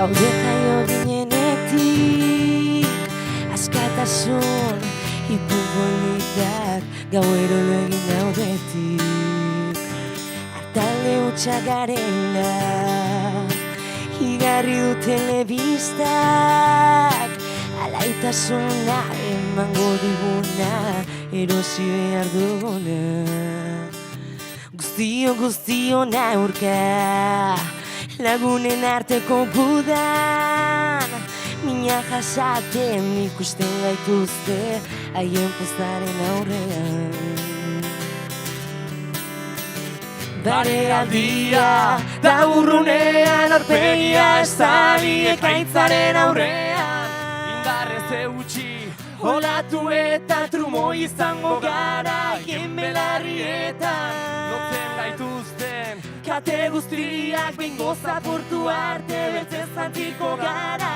gaude jaio ginenetik, askatasun ipurgolitak gauero egin aurretik. Hartalde hutsa garela, igarri du telebistak, alaitasuna emango diguna, erosi behar duguna. Guztion aurka, lagunen arteko gudan, mina jasaten ikusten gaituzte, haien postaren aurrean. Barealdia, da urrunean aurpegia estali ekaitzaren aurrean. Indarrez eutxi, olatu eta trumo izango gara, hien belarrietan. Lotzen gaituzten, kate guztiak behingoz apurtu arte, beltzez antiko gara.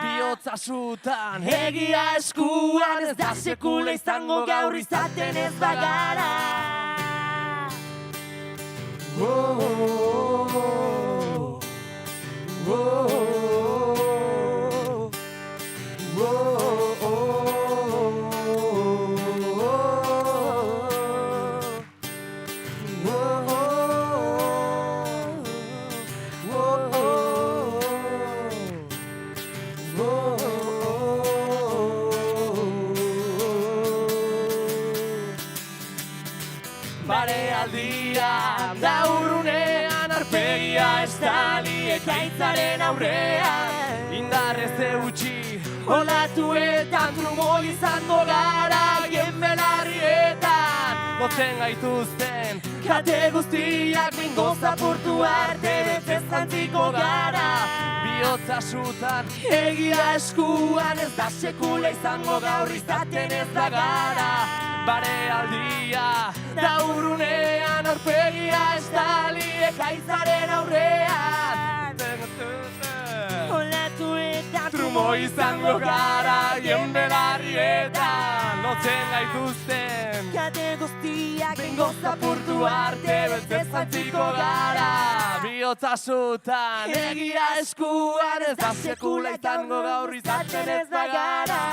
Bihotza sutan, egia eskuan, ez da sekula izango gaur izaten ez bagara. Barealdia, da urrunean arpegia estali ekaitzaren aurrean. Indarrez eutxi, olatu eta trumo izango gara, hien belarrietan. Lotzen gaituzten, kate guztiak behingoz apurtu arte, beltzez antziko gara. Bihotza sutan, egia eskuan, ez da sekula izango gaur izaten ez bagara. Barealdia, da urrunean aurpegia estali ekaitzaren aurrean. Olatu eta trumo izango gara, hien belarrietan. Lotzen gaituzten, kate guztiak behingoz apurtu arte, beltzez antziko gara. Bihotza sutan, egia eskuan, ez da sekula izango gaur izaten ez bagara.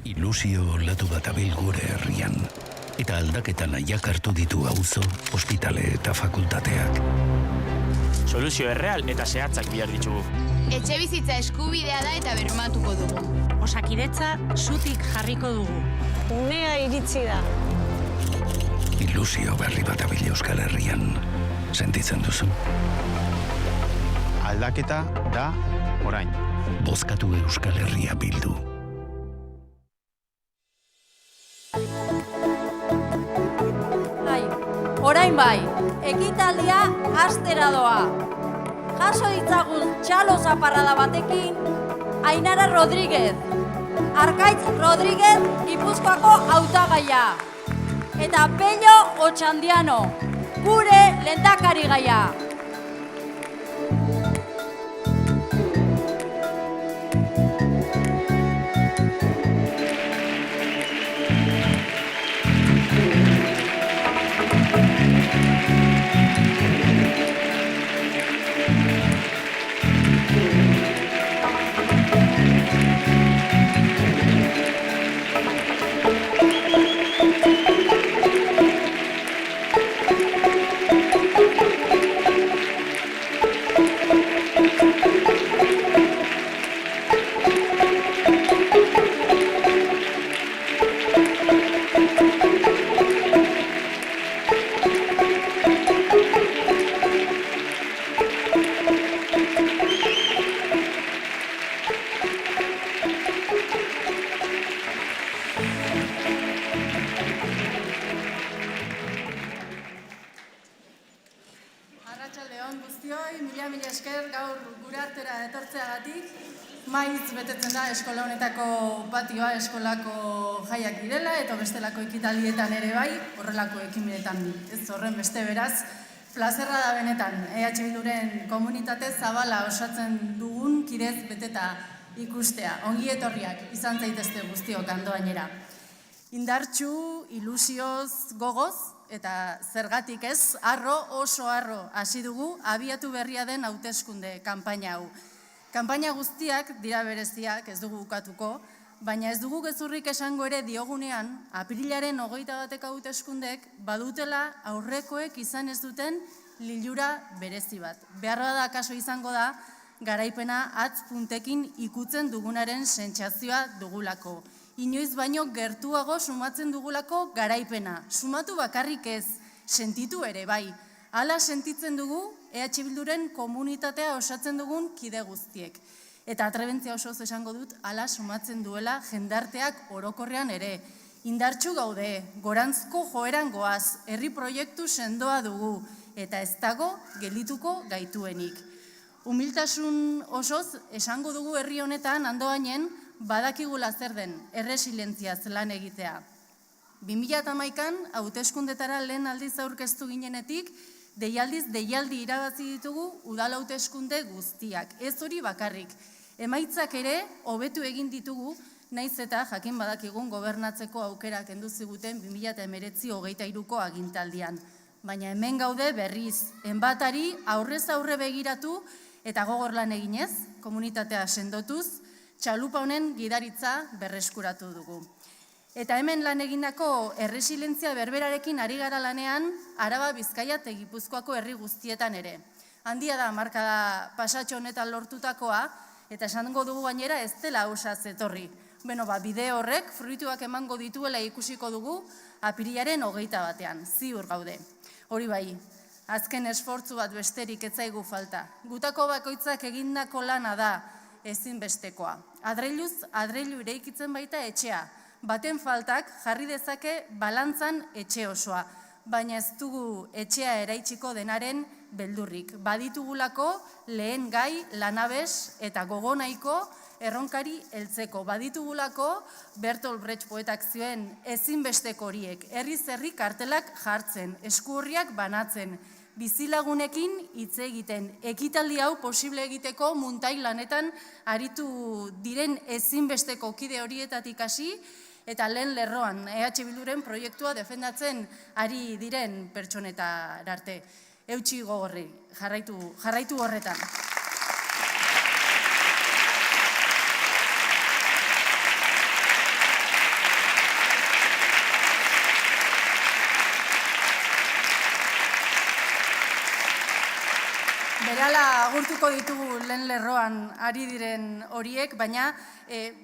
Ilusio olatu bat abil gure herrian, eta aldaketa nahiak hartu ditu auzo, ospitale eta fakultateak. Soluzio erreal eta zehatzak bihar ditugu. Etxe bizitza eskubidea da eta bermatuko dugu. Osakidetza zutik jarriko dugu. Unea iritsi da. Ilusio berri bat abil Euskal Herrian. Sentitzen duzu? Aldaketa da orain. Bozkatu Euskal Herria bildu. Orain bai, ekitaldia hastera doa. Jaso ditzagun txalo zaparrada batekin, Ainara Rodríguez, Arkaitz Rodríguez Gipuzkoako hautagaia, eta Pello Otxandiano, gure lehendakarigaia. Arratsalde on guztioi, mila esker gaur gure artera etortzeagatik. Maiz betetzen da eskola honetako patioa eskolako jaiak direla eta bestelako ekitaldietan ere bai, horrelako ekimenetan ez horren beste beraz. Plazerra da benetan, EH Bilduren komunitate zabala osatzen dugun kidez beteta ikustea. Ongi etorriak izan zaitezte guztiok andoainera. Indartsu, ilusioz, gogoz eta zergatik ez, oso harro hasi dugu abiatu berria den hauteskunde kanpaina hau. Kanpaina guztiak dira bereziak, ez dugu bukatuko, baina ez dugu gezurrik esango ere diogunean, apirilaren 21 hauteskundek badutela aurrekoek izan ez duten lilura berezi bat. Beharra da kaso izango da, garaipena atz puntekin ikutzen dugunaren sentsazioa dugulako. Inoiz baino gertuago sumatzen dugulako garaipena. Sumatu bakarrik ez, sentitu ere bai. Hala sentitzen dugu EH Bilduren komunitatea osatzen dugun kide guztiek. Eta atrebentzia osoz esango dut, hala sumatzen duela jendarteak orokorrean ere. Indartsu gaude, gorantzko joeran goaz, herri proiektu sendoa dugu, eta ez dago gelituko gaituenik. Humiltasun osoz esango dugu herri honetan andoainen badakigula zer den erresilentziaz lan egitea. 2011an hauteskundetara lehen aldiz aurkeztu ginenetik, deialdi irabazi ditugu udal hauteskunde guztiak. Ez hori bakarrik. Emaitzak ere hobetu egin ditugu, naiz eta jakin badakigun gobernatzeko aukera kendu ziguten 2019-23ko agintaldian. Baina hemen gaude berriz, enbatari aurrez aurre begiratu eta gogor lan eginez, komunitatea sendotuz, txalupa honen gidaritza berreskuratu dugu. Eta hemen lan egindako erresilentzia berberarekin ari gara lanean, Araba, Bizkaia eta Gipuzkoako herri guztietan ere. Handia da markada pasatxo honetan lortutakoa, eta esango dugu gainera ez dela ausaz etorri. Bide horrek fruituak emango dituela ikusiko dugu apirilaren 21ean, ziur gaude. Hori bai, azken esfortzu bat besterik ez zaigu falta. Gutako bakoitzak egindako lana da ezinbestekoa. Adreiluz, adreilu ireikitzen baita etxea. Baten faltak jarri dezake balantzan etxe osoa, baina ez dugu etxea eraitsiko denaren beldurrik. Baditugulako lehen gai, lanabes eta gogonaiko erronkari heltzeko. Baditugulako Bertolt Brecht poetak zioen ezinbesteko horiek, herriz herri kartelak jartzen, eskuorriak banatzen, bizilagunekin hitz egiten, ekitaldi hau posible egiteko muntai lanetan aritu diren ezinbesteko kide horietatik hasi, eta lehen lerroan EH Bilduren proiektua defendatzen ari diren pertsonetara arte. Eutsi gogorri, jarraitu horretan. Berala agurtuko ditugu lehen lerroan ari diren horiek, baina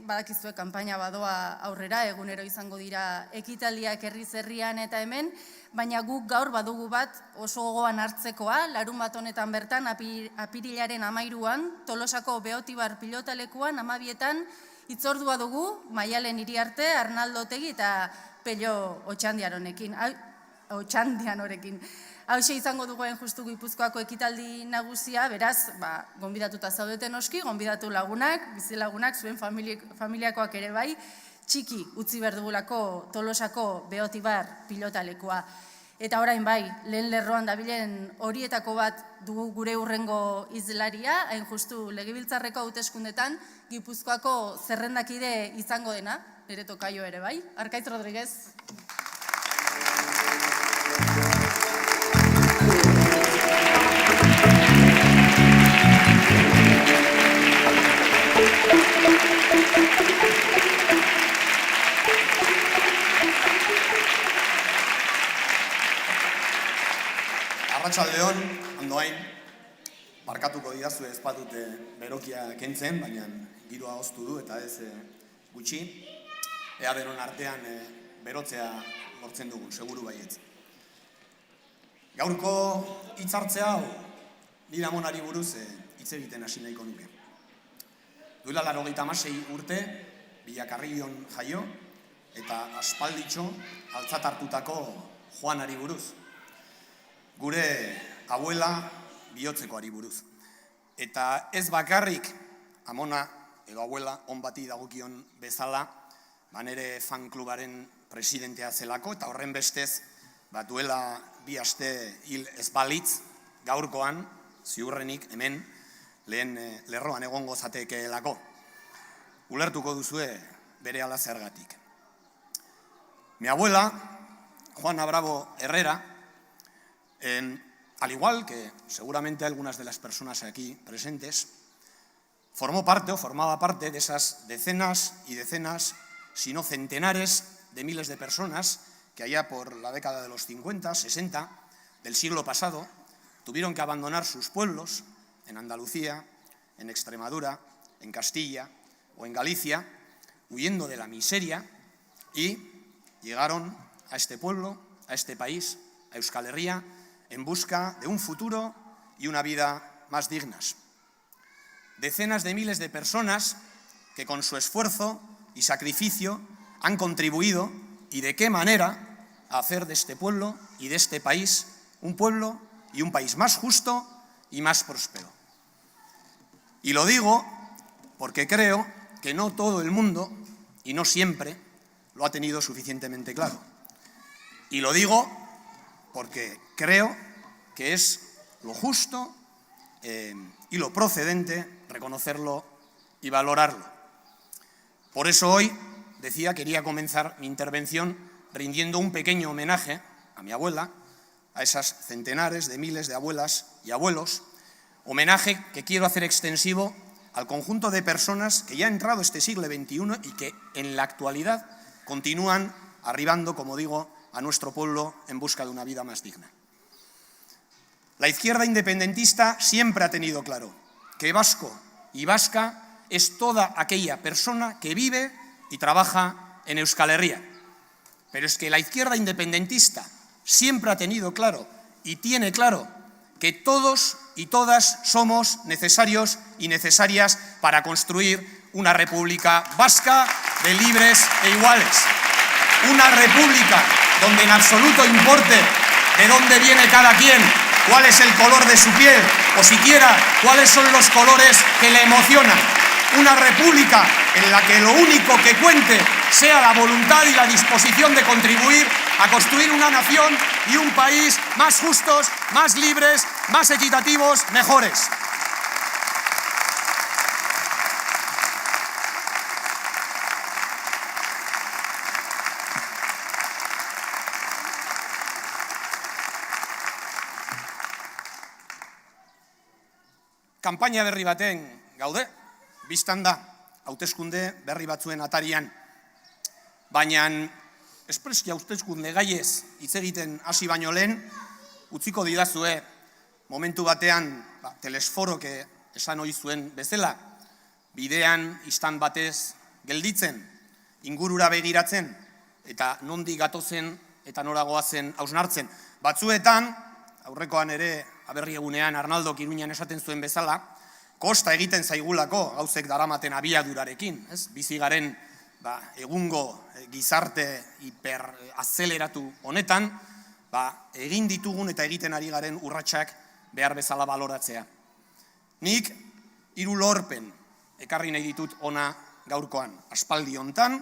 badakizue kanpaina badoa aurrera, egunero izango dira ekitaldiak herriz herrian eta hemen, baina guk gaur badugu bat oso gogoan hartzekoa, larunbat honetan bertan apirilaren 13an, Tolosako Beotibar pilotalekuan 12etan hitzordua dugu, Maialen Iriarte, Arnaldo Otegi eta Pello Otxandianorekin. Hauxe izango duguen justu Gipuzkoako ekitaldi nagusia, beraz, gonbidatuta zaudeten noski, gonbidatu lagunak, bizilagunak, zuen familiakoak ere bai, txiki utzi behar dugulako Tolosako Beotibar pilotalekua. Eta orain bai, lehen lerroan dabilen horietako bat dugu gure hurrengo hizlaria, hain justu legebiltzarreko hauteskundetan Gipuzkoako zerrendakide izango dena, nire tokaio ere bai, Arkaitz Rodriguez. Arratsaldeon, andoain, barkatuko didazu ez badute berokia kentzen, baina giroa oztu du eta ez gutxi. Ea denon artean berotzea lortzen dugun, seguru baietz. Gaurko hitzartzea hau, nire amonari buruz hitz egiten hasi nahiko nuke. Duela 96 urte, Bilakarrion jaio, eta aspalditxo altzat hartutako Joanari buruz. Gure abuela bihotzekoari buruz. Eta ez bakarrik amona edo abuela on bati dagokion bezala, nire fan klubaren presidentea zelako, eta horren bestez, duela 2 aste hil ez balitz, gaurkoan, ziurrenik hemen, lehen lerroan egongo zatekeelako. Ulertuko duzue bere ala zergatik. Mi abuela, Juana Bravo Herrera, al igual que seguramente algunas de las personas aquí presentes, formaba parte de esas decenas y decenas, si no centenares de miles de personas que allá por la década de los 50, 60 del siglo pasado tuvieron que abandonar sus pueblos en Andalucía, en Extremadura, en Castilla o en Galicia, huyendo de la miseria, y llegaron a este pueblo, a este país, a Euskal Herria, en busca de un futuro y una vida más dignas. Decenas de miles de personas que con su esfuerzo y sacrificio han contribuido, y de qué manera, a hacer de este pueblo y de este país un pueblo y un país más justo y más próspero. Y lo digo porque creo que no todo el mundo, y no siempre, lo ha tenido suficientemente claro. Y lo digo porque creo que es lo justo y lo procedente reconocerlo y valorarlo. Por eso hoy, quería comenzar mi intervención rindiendo un pequeño homenaje a mi abuela, a esas centenares de miles de abuelas y abuelos, homenaje que quiero hacer extensivo al conjunto de personas que ya ha entrado este siglo XXI y que en la actualidad continúan arribando, como digo, a nuestro pueblo en busca de una vida más digna. La izquierda independentista siempre ha tenido claro que vasco y vasca es toda aquella persona que vive y trabaja en Euskal Herria. Pero es que la izquierda independentista siempre ha tenido claro y tiene claro que todos y todas somos necesarios y necesarias para construir una república vasca de libres e iguales. Una república donde en absoluto importe de dónde viene cada quien, cuál es el color de su piel o siquiera cuáles son los colores que le emocionan. Una república en la que lo único que cuente sea la voluntad y la disposición de contribuir a construir una nación y un país más justos, más libres, más equitativos, mejores. Kanpaina berri baten gaude, biztan da, hauteskunde berri batzuen atarian. Baina, espreski hauteskunde gaiez hitz egiten hasi baino lehen, utziko didazue momentu batean telesforoke esan ohi zuen bezala, bidean istan batez gelditzen, ingurura begiratzen, eta nondik gatozen eta noragoa zen hausnartzen. Batzuetan, aurrekoan ere aberri egunean Arnaldo Iruñan esaten zuen bezala, kosta egiten zaigulako gauzek daramaten abiadurarekin, bizi garen egungo gizarte hiperazzeleratu honetan, egin ditugun eta egiten ari garen urratsak behar bezala baloratzea. Nik 3 lorpen ekarri nahi ditut ona gaurkoan. Aspaldi hontan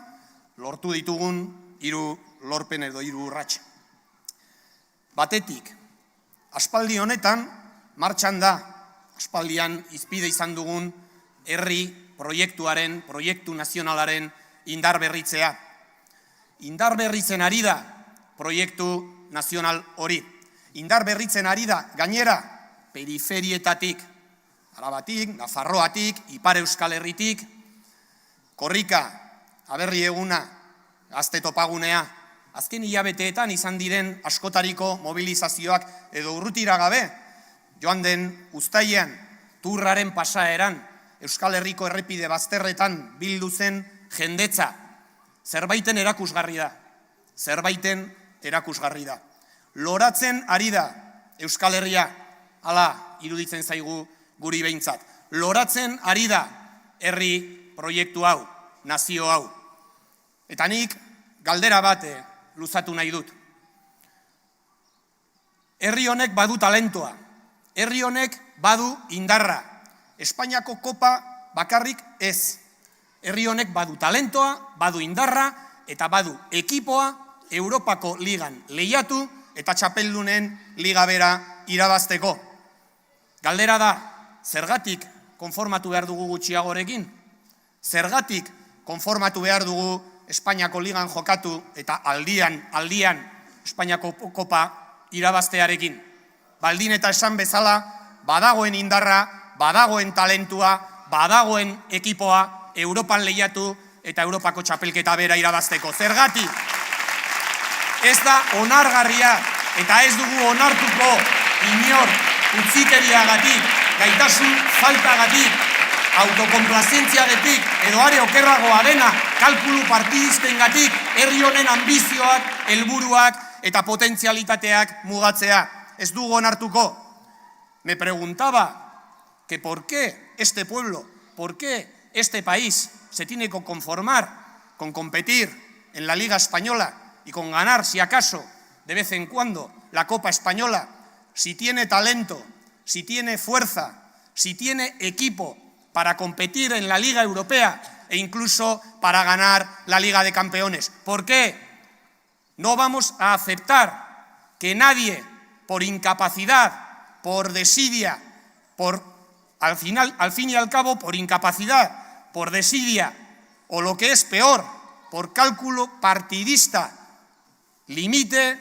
lortu ditugun 3 lorpen edo 3 urrats. Batetik, aspaldi honetan martxan da, aspaldian izpide izan dugun herri proiektuaren, proiektu nazionalaren indar berritzea. Indar berritzen ari da proiektu nazional hori. Indar berritzen ari da gainera periferietatik, Arabatik, Nafarroatik, Ipar Euskal Herritik, korrika, aberri eguna, gazte topagunea, azken hilabeteetan izan diren askotariko mobilizazioak edo urrutira gabe, joan den uztailean, Turraren pasaeran, Euskal Herriko errepide bazterretan bildu zen jendetza, zerbaiten erakusgarri da, zerbaiten erakusgarri da. Loratzen ari da Euskal Herria, hala iruditzen zaigu guri behintzat. Loratzen ari da herri proiektu hau, nazio hau. Eta nik galdera bat luzatu nahi dut. Herri honek badu talentoa, herri honek badu indarra. Espainiako kopa bakarrik ez, Herri honek badu talentoa, badu indarra eta badu ekipoa Europako ligan lehiatu eta txapeldunen liga bera irabazteko. Galdera da, zergatik konformatu behar dugu gutxiagorekin? Zergatik konformatu behar dugu Espainiako ligan jokatu eta aldian Espainiako kopa irabaztearekin? Baldin eta esan bezala, badagoen indarra, badagoen talentua, badagoen ekipoa Europan lehiatu eta Europako txapelketa bera irabazteko. Zergatik? Ez da onargarria eta ez dugu onartuko inor utzikeriagatik, gaitasun faltagatik, autokonplazentziagatik edo are okerragoa dena kalkulu partidistengatik herri honen ambizioak, helburuak eta potentzialitateak mugatzea. Ez dugu onartuko. Me preguntaba que por qué este pueblo, por qué este país se tiene que conformar con competir en la Liga Española y con ganar, si acaso, de vez en cuando, la Copa Española, si tiene talento, si tiene fuerza, si tiene equipo para competir en la Liga Europea e incluso para ganar la Liga de Campeones. ¿Por qué? No vamos a aceptar que nadie, por incapacidad, por desidia, al fin y al cabo, por incapacidad, por desidia, o lo que es peor, por cálculo partidista, limite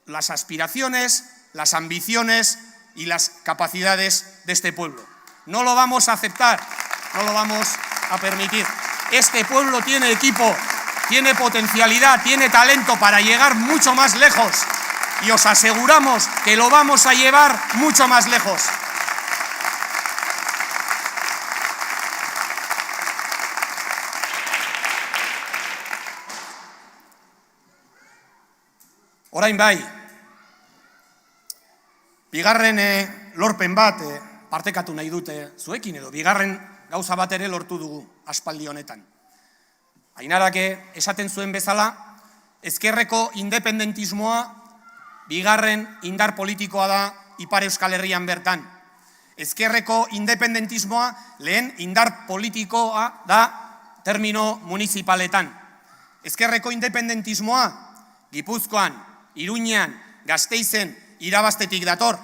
las aspiraciones, las ambiciones y las capacidades de este pueblo. No lo vamos a aceptar, no lo vamos a permitir. Este pueblo tiene equipo, tiene potencialidad, tiene talento para llegar mucho más lejos y os aseguramos que lo vamos a llevar mucho más lejos. Orain bai, bigarren lorpen bat partekatu nahi dute zuekin edo bigarren gauza bat ere lortu dugu aspaldi honetan. Ainarake esaten zuen bezala, ezkerreko independentismoa bigarren indar politikoa da Ipar Euskal Herrian bertan. Ezkerreko independentismoa lehen indar politikoa da termino municipaletan. Ezkerreko independentismoa Gipuzkoan, Iruñean, Gasteizen irabaztetik dator.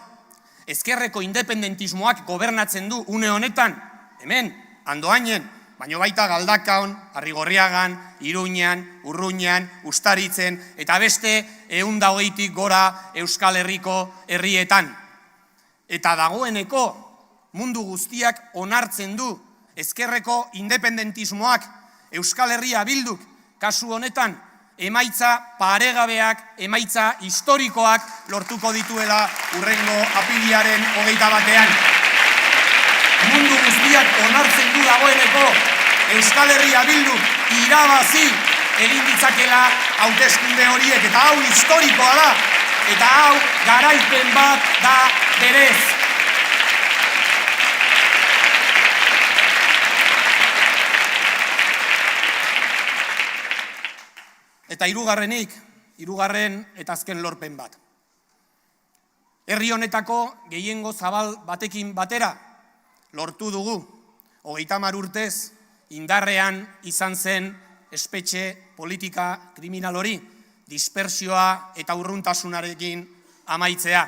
Ezkerreko independentismoak gobernatzen du une honetan, hemen, Andoainen, baino baita Galdakaon, Arrigorriagan, Iruñean, Urruñan, Ustaritzen, eta beste 120tik gora Euskal Herriko herrietan. Eta dagoeneko mundu guztiak onartzen du ezkerreko independentismoak Euskal Herria Bilduk kasu honetan emaitza paregabeak, emaitza historikoak lortuko dituela urrengo apirilaren 21. Mundu guztiak onartzen du dagoeneko Euskal Herria Bilduk irabazi egin ditzakela hauteskunde horiek, eta hau historikoa da, eta hau garaipen bat da berez. Eta hirugarren eta azken lorpen bat. Herri honetako gehiengo zabal batekin batera lortu dugu, 30 urtez indarrean izan zen espetxe politika kriminal hori, dispersioa eta urruntasunarekin amaitzea.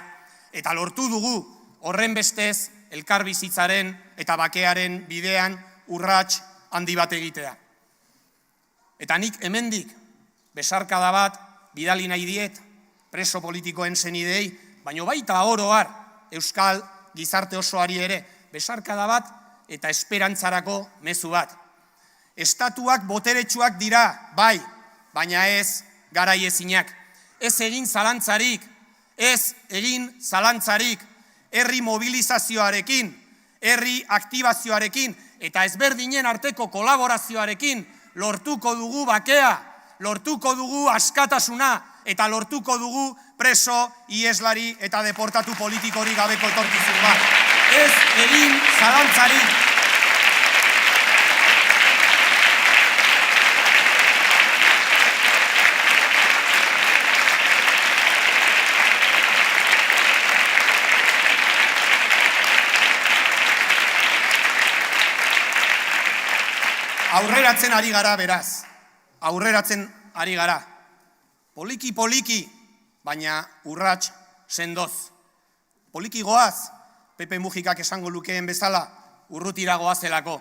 Eta lortu dugu horren bestez elkarbizitzaren eta bakearen bidean urrats handi bat egitea. Eta nik hemendik besarkada bat bidali nahi diet preso politikoen senidei, baino baita oro har euskal gizarte osoari ere besarkada bat eta esperantzarako mezu bat. Estatuak boteretsuak dira, bai, baina ez garaiezinak. Ez egin zalantzarik, herri mobilizazioarekin, herri aktibazioarekin eta ezberdinen arteko kolaborazioarekin lortuko dugu bakea, lortuko dugu askatasuna eta lortuko dugu preso, ieslari eta deportatu politikori gabeko etorkizun bat. Ez egin zalantzarik. Aurreratzen ari gara, beraz. Aurreratzen ari gara. Poliki, baina urrats sendoz. Poliki goaz, Pepe Mujikak esango lukeen bezala, urrutira goazelako.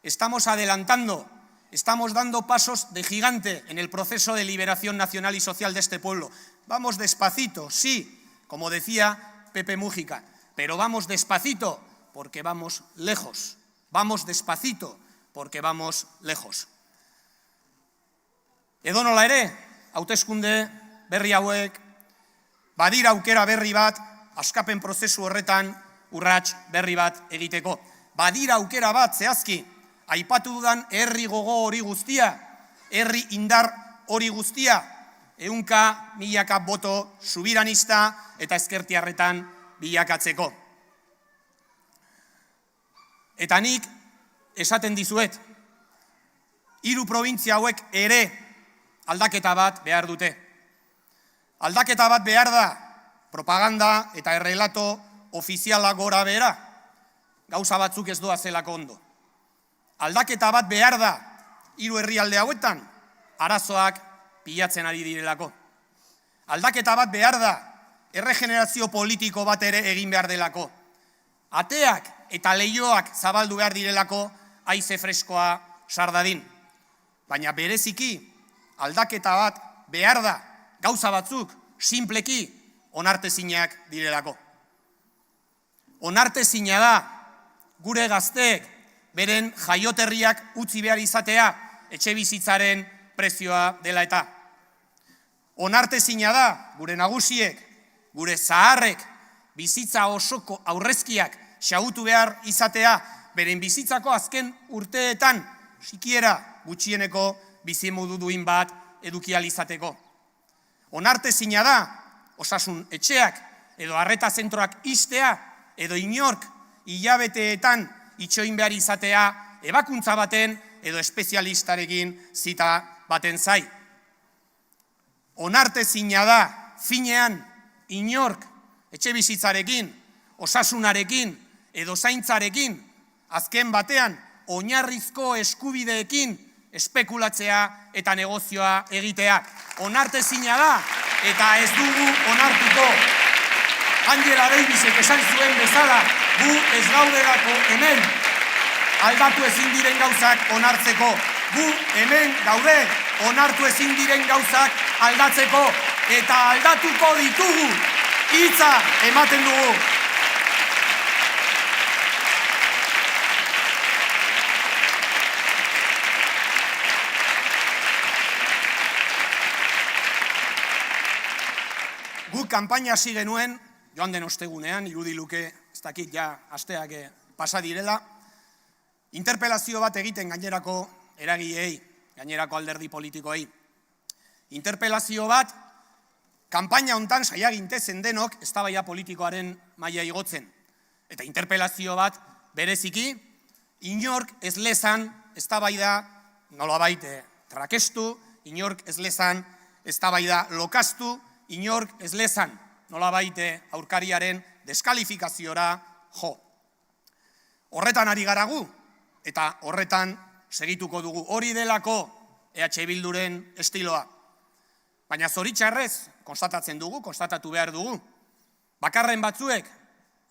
Estamos adelantando, estamos dando pasos de gigante en el proceso de liberación nacional y social de este pueblo. Vamos despacito, sí, como decía Pepe Mujica, pero vamos despacito porque vamos lejos. Vamos despacito porque vamos lejos. Edonola ere, hauteskunde berri hauek, badira aukera berri bat, askapen prozesu horretan urrats berri bat egiteko. Badira aukera bat, zehazki, aipatu dudan herri gogo hori guztia, herri indar hori guztia, 100 milaka boto subiranista eta ezkertiarretan bilakatzeko. Eta nik esaten dizuet, 3 probintzia hauek ere aldaketa bat behar dute. Aldaketa bat behar da, propaganda eta errelato ofiziala gora behera, gauza batzuk ez doa zelako ondo. Aldaketa bat behar da, 3 herrialde hauetan, arazoak pilatzen ari direlako. Aldaketa bat behar da, erregenerazio politiko bat ere egin behar delako. Ateak eta leihoak zabaldu behar direlako haize freskoa sardadin. Baina bereziki, aldaketa bat behar da, gauza batzuk, sinpleki, onartezinak direlako. Onartezina da, gure gazteek, beren jaioterriak utzi behar izatea, etxe bizitzaren prezioa dela eta. Onartezina da, gure nagusiek, gure zaharrek, bizitza osoko aurrezkiak xahutu behar izatea, beren bizitzako azken urteetan, sikiera gutxieneko bizimodu duin bat edukial izateko. Onartezina da, osasun etxeak edo arreta zentroak ixtea edo inork hilabeteetan itxoin behar izatea ebakuntza baten edo espezialistarekin zita baten zai. Onartezina da, finean, inork etxe bizitzarekin, osasunarekin edo zaintzarekin, azken batean, oinarrizko eskubideekin espekulatzea eta negozioa egitea. Onartezina da, eta ez dugu onartuko. Angela Davisek esan zuen bezala, gu ez gaudelako hemen aldatu ezin diren gauzak onartzeko. Gu hemen gaude onartu ezin diren gauzak aldatzeko eta aldatuko ditugu. Hitza ematen dugu. Guk kanpaina hasi genuen, joan den ostegunean, irudiluke, ez dakit ja asteak pasa direla, interpelazio bat egiten gainerako eragileei, gainerako alderdi politikoei. Interpelazio bat, kanpaina hontan saiagintezen denok eztabaida politikoaren maila igotzen. Eta interpelazio bat bereziki, inork ez lezan eztabaida nolabait trakestu, inork ez lezan eztabaida lokaztu, inork ez lezan nolabait aurkariaren deskalifikaziora jo. Horretan ari gara gu, eta horretan segituko dugu. Hori delako EH Bilduren estiloa. Baina zoritxarrez, konstatatzen dugu, konstatatu behar dugu. Bakarren batzuek,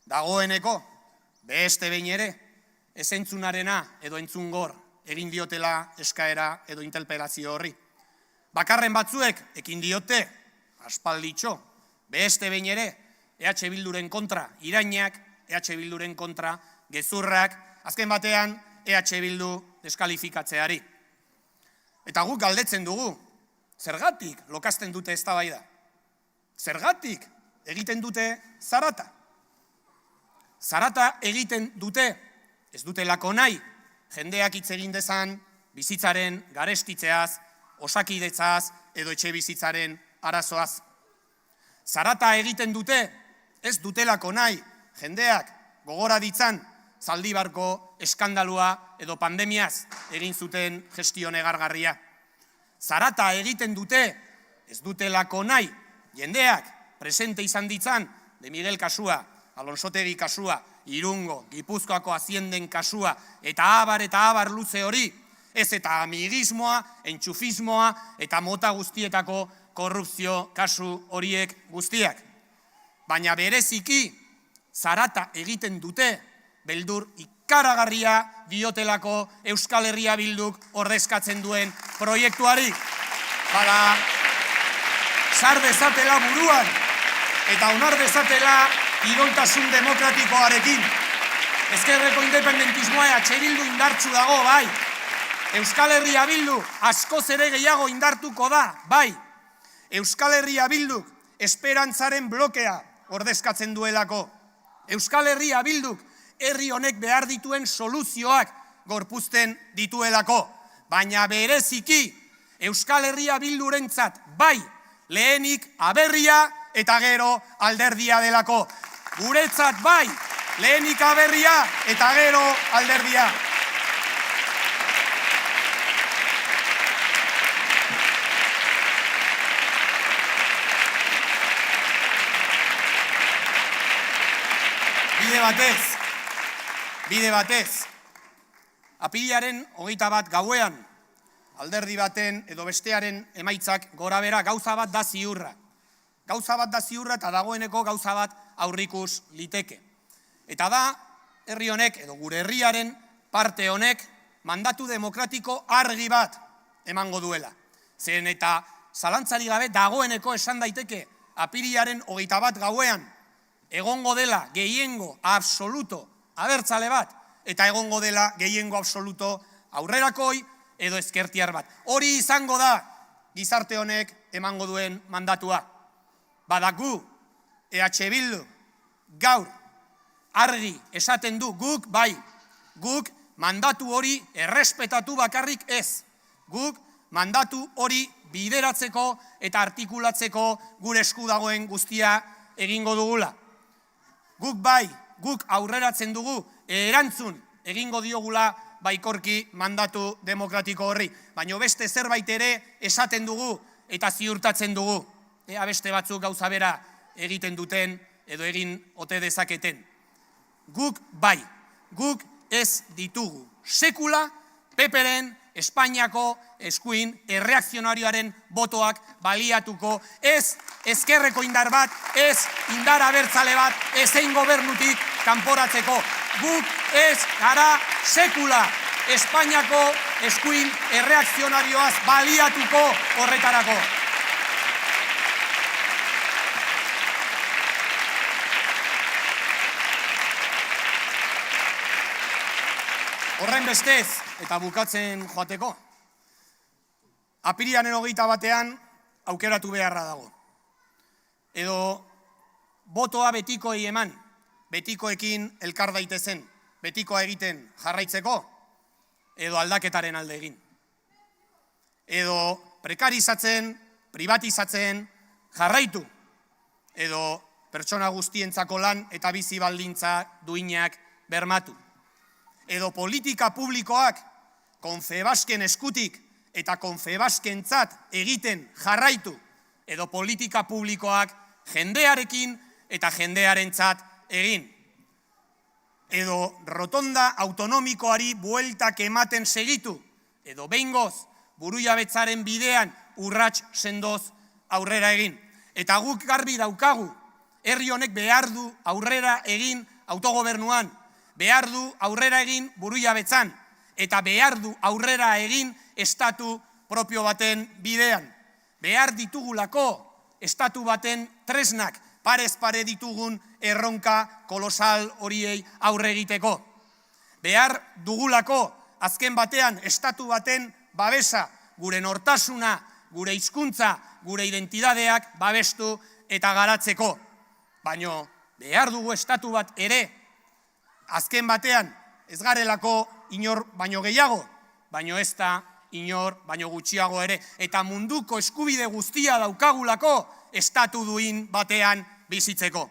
dagoeneko, beste behin ere, ez entzunarena edo entzungor egin diotela eskaera edo interpelazio horri. Bakarren batzuek ekin diote, aspalditxo, beste behin ere, EH Bilduren kontra irainak, EH Bilduren kontra gezurrak, azken batean EH Bildu deskalifikatzeari. Eta guk galdetzen dugu, zergatik lokazten dute eztabaida? Zergatik egiten dute zarata? Zarata egiten dute, ez dutelako nahi, jendeak hitz egin dezan bizitzaren garestitzeaz, osakidetzaz edo etxe bizitzaren arazoaz. Zarata egiten dute, ez dutelako nahi, jendeak gogora ditzan Zaldibarko eskandalua edo pandemiaz egin zuten gestio negargarria. Zarata egiten dute, ez dutelako nahi, jendeak presente izan ditzan de Miguel kasua, Alonsotegi kasua, Irungo, Gipuzkoako Hazienden kasua, eta abar luze hori, Ez eta amigismoa, entxufismoa eta mota guztietako korrupzio kasu horiek guztiak. Baina bereziki, zarata egiten dute, beldur ikaragarria diotelako Euskal Herria Bilduk ordezkatzen duen proiektuari. Bada, sar dezatela buruan, eta onar dezatela idoltasun demokratikoarekin. Ezkerreko independentismoa EH Bildu indartsu dago, bai. Euskal Herria Bildu askoz ere gehiago indartuko da, bai. Euskal Herria Bilduk esperantzaren blokea ordezkatzen duelako. Euskal Herria Bilduk herri honek behar dituen soluzioak gorpuzten dituelako. Baina bereziki Euskal Herria Bildurentzat bai lehenik aberria eta gero alderdia delako. Guretzat bai lehenik aberria eta gero alderdia. Bide batez, apirilaren 21 gauean, alderdi baten edo bestearen emaitzak gorabera gauza bat da ziurra. Gauza bat da ziurra eta dagoeneko gauza bat aurrikus liteke. Eta da, herri honek edo gure herriaren parte honek mandatu demokratiko argi bat emango duela. Zen eta zalantzari gabe dagoeneko esan daiteke apirilaren 21 gauean egongo dela gehiengo absoluto abertzale bat, eta egongo dela gehiengo absoluto aurrerakoi edo ezkertiar bat. Hori izango da gizarte honek emango duen mandatua. Badaku, EH Bildu gaur argi esaten du guk bai, guk mandatu hori errespetatu bakarrik ez. Guk mandatu hori bideratzeko eta artikulatzeko gure esku dagoen guztia egingo dugula. Guk bai, guk aurreratzen dugu erantzun egingo diogula baikorki mandatu demokratiko horri. Baina beste zerbait ere esaten dugu eta ziurtatzen dugu. Ea beste batzuk gauza bera egiten duten edo egin ote dezaketen. Guk bai, guk ez ditugu sekula PPren Espainiako eskuin erreakzionarioaren botoak baliatuko, ez ezkerreko indar bat, ez indar abertzale bat, ezein gobernutik kanporatzeko. Guk ez gara sekula Espainiako eskuin erreakzionarioaz baliatuko horretarako. Horren bestez, eta bukatzen joateko, apirilaren 21 aukeratu beharra dago. Edo botoa betikoei eman, betikoekin elkar daitezen, betikoa egiten jarraitzeko, edo aldaketaren alde egin. Edo prekarizatzen, privatizatzen jarraitu, edo pertsona guztientzako lan eta bizi baldintza duinak bermatu. Edo politika publikoak Confebasken eskutik eta Confebaskentzat egiten jarraitu, edo politika publikoak jendearekin eta jendearentzat egin. Edo rotonda autonomikoari bueltak ematen segitu, edo behingoz burujabetzaren bidean urrats sendoz aurrera egin. Eta guk garbi daukagu, herri honek behar du aurrera egin autogobernuan, behar du aurrera egin burujabetzan, eta behar du aurrera egin estatu propio baten bidean. Behar ditugulako estatu baten tresnak, parez pare ditugun erronka kolosal horiei aurre egiteko. Behar dugulako azken batean estatu baten babesa, gure nortasuna, gure hizkuntza, gure identidadeak babestu eta garatzeko. Baina behar dugu estatu bat ere, azken batean ez garelako inor baino gehiago, baino ez da inor baino gutxiago ere, eta munduko eskubide guztia daukagulako estatu duin batean bizitzeko.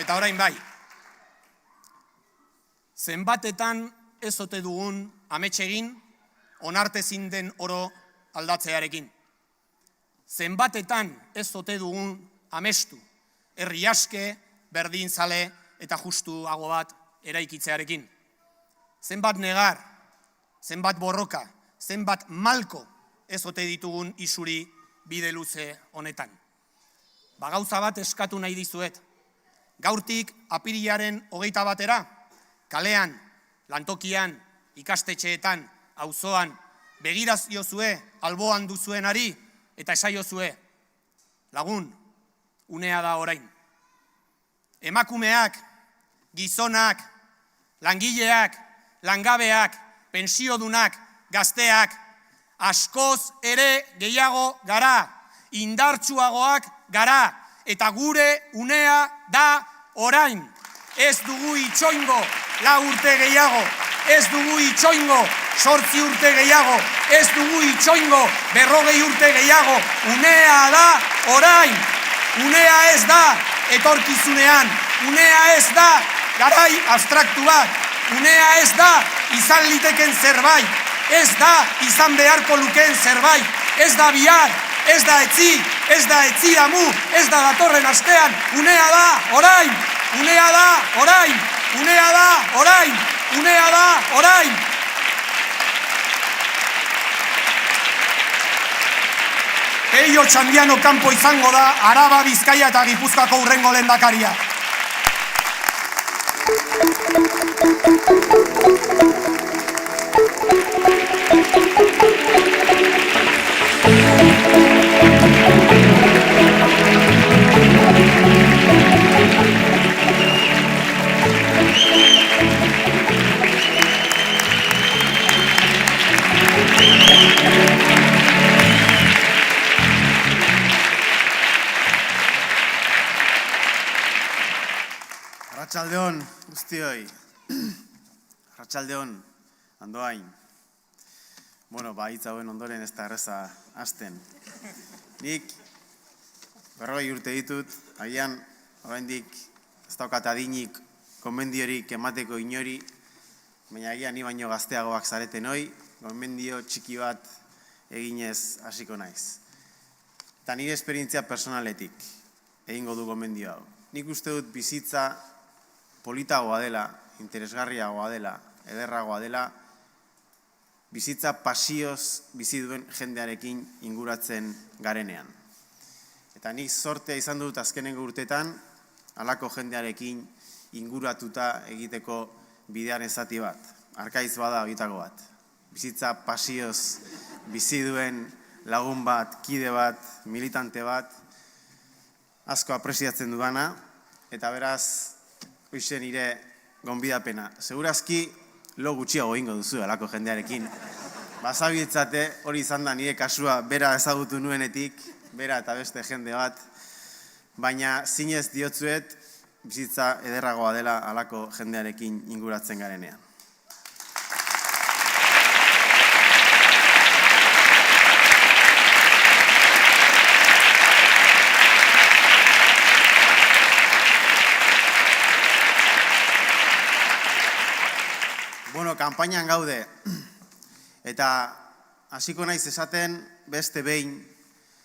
Eta orain bai, zenbatetan ez ote dugun ametsegin onartezin den oro aldatzearekin. Zenbatetan ez ote dugun amestu, herri aske, berdin zale eta justuago bat eraikitzearekin. Zenbat negar, zenbat borroka, zenbat malko ez ote ditugun isuri bide luze honetan. Gauza bat eskatu nahi dizuet. Gaurtik apirilaren 21-era, kalean, lantokian, ikastetxeetan, auzoan, begiraziozue, alboan duzuenari, eta esaiozue, lagun, unea da orain. Emakumeak, gizonak, langileak, langabeak, pensiodunak, gazteak, askoz ere gehiago gara, indartsuagoak gara, eta gure unea da orain. Ez dugu itxoingo 4 urte gehiago, ez dugu itxoingo 8 urte gehiago, ez dugu itxoingo 40 urte gehiago. Unea da orain, unea ez da etorkizunean, unea ez da garai abstraktu bat, unea ez da izan liteken zerbait, ez da izan beharko lukeen zerbait, ez da bihar, ez da etzi, ez da etzi damu, ez da datorren astean, unea da orain, unea da orain, unea da orain, unea da orain. Peio Txandiano kanpo izango da Araba, Bizkaia eta Gipuzkoako hurrengo lehendakaria. Arratsaldeon guztioi. Arratsaldeon Andoain. Hitz hauen ondoren ez da erreza hasten. Nik 40 urte ditut, agian oraindik ez daukat adinik konbendiorik emateko inori, baina agian ni baino gazteagoak zareten hoi, konbendio txiki bat eginez hasiko naiz. Eta nire esperientzia personaletik egingo du konbendio hau. Nik uste dut bizitza politagoa dela, interesgarriagoa dela, ederragoa dela, bizitza pasioz bizi duen jendearekin inguratzen garenean. Eta nik sortea izan dut azkenengo urtetan, halako jendearekin inguratuta egiteko bidearen zati bat. Arkaiz bada bitako bat. Bizitza pasioz bizi duen lagun bat, kide bat, militante bat, asko apreziatzen dudana, eta beraz, hoxe nire gonbidapena. Segurazki, lo gutxiago egingo duzu halako jendearekin. Bazabiltzate hori izan da nire kasua bera ezagutu nuenetik, bera eta beste jende bat, baina zinez diotzuet bizitza ederragoa dela halako jendearekin inguratzen garenean. Kanpainan gaude, eta hasiko naiz esaten beste behin,